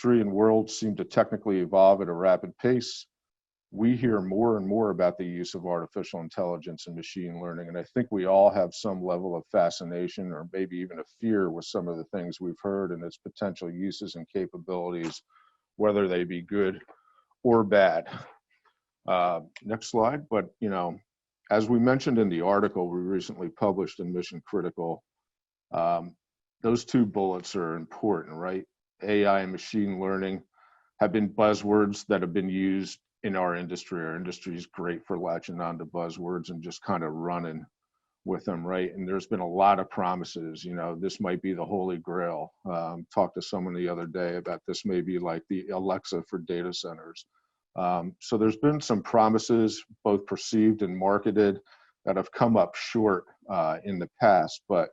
industry and world seem to technically evolve at a rapid pace, we hear more and more about the use of artificial intelligence and machine learning. And I think we all have some level of fascination or maybe even a fear with some of the things we've heard and its potential uses and capabilities, whether they be good or bad. Next slide. But, you know, as we mentioned in the article we recently published in Mission Critical, those two bullets are important, right? AI and machine learning have been buzzwords that have been used in our industry. Our industry is great for latching on to buzzwords and just kind of running with them, right? And there's been a lot of promises, you know, this might be the holy grail. Talked to someone the other day about this may be like the Alexa for data centers. So there's been some promises, both perceived and marketed, that have come up short in the past. But,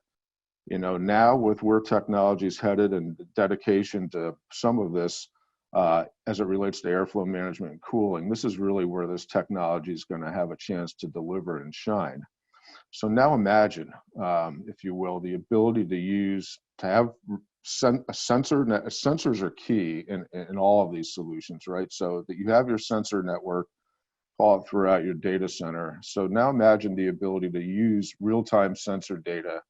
you know, now with where technology is headed and the dedication to some of this, as it relates to airflow management and cooling, this is really where this technology is going to have a chance to deliver and shine. So now imagine, if you will, the ability to have sensors are key in all of these solutions, right? So that you have your sensor network all throughout your data center. So now imagine the ability to use real-time sensor data,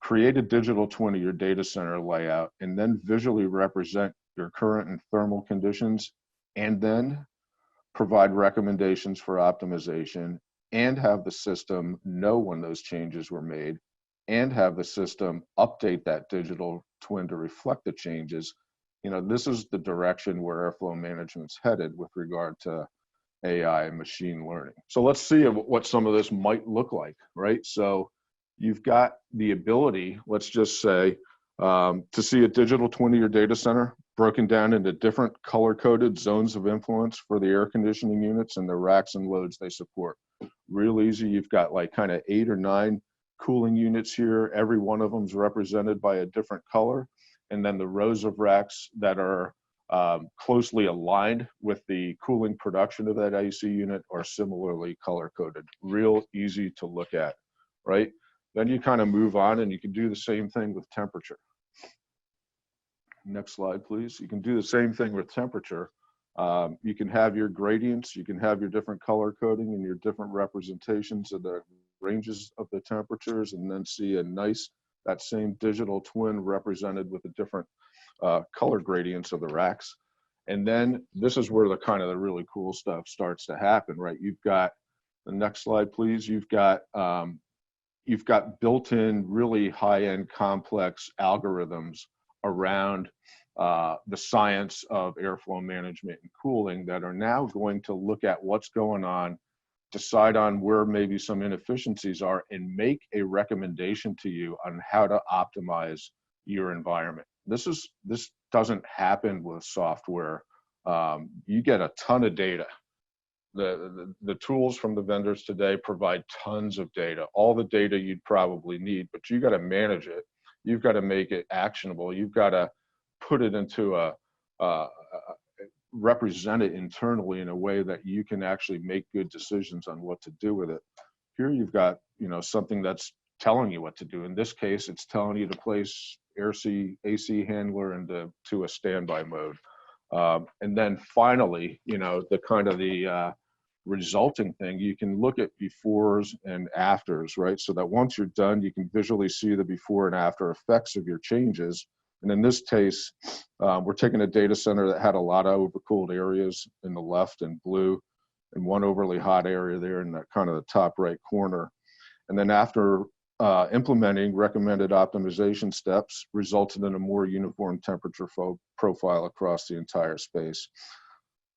create a digital twin of your data center layout, and then visually represent your current and thermal conditions, and then provide recommendations for optimization, and have the system know when those changes were made, and have the system update that digital twin to reflect the changes. You know, this is the direction where airflow management's headed with regard to AI and machine learning. So let's see what some of this might look like, right? So you've got the ability, let's just say, to see a digital twin of your data center broken down into different color-coded zones of influence for the air conditioning units and the racks and loads they support. Real easy. You've got like kind of 8 or 9 cooling units here. Every one of them is represented by a different color. And then the rows of racks that are closely aligned with the cooling production of that AC unit are similarly color-coded. Real easy to look at, right? Then you kind of move on and you can do the same thing with temperature. Next slide, please. You can do the same thing with temperature. You can have your gradients, you can have your different color coding and your different representations of the ranges of the temperatures, and then see that same digital twin represented with the different color gradients of the racks. And then this is where the really cool stuff starts to happen, right? You've got, the next slide, please. You've got built-in really high-end complex algorithms around the science of airflow management and cooling that are now going to look at what's going on, decide on where maybe some inefficiencies are, and make a recommendation to you on how to optimize your environment. This doesn't happen with software. You get a ton of data. The tools from the vendors today provide tons of data, all the data you'd probably need, but you got to manage it. You've got to make it actionable. You've got to put it into represent it internally in a way that you can actually make good decisions on what to do with it. Here you've got, you know, something that's telling you what to do. In this case, it's telling you to place AC handler into a standby mode. And then finally, you know, the resulting thing, you can look at befores and afters, right? So that once you're done, you can visually see the before and after effects of your changes. And in this case, we're taking a data center that had a lot of overcooled areas in the left and blue, and one overly hot area there in that kind of the top right corner. And then after implementing recommended optimization steps, resulted in a more uniform temperature profile across the entire space.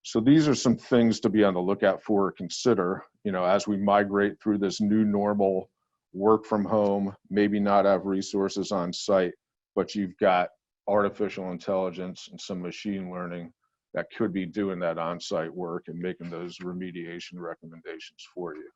So these are some things to be on the lookout for or consider, you know, as we migrate through this new normal, work from home, maybe not have resources on site, but you've got artificial intelligence and some machine learning that could be doing that on-site work and making those remediation recommendations for you.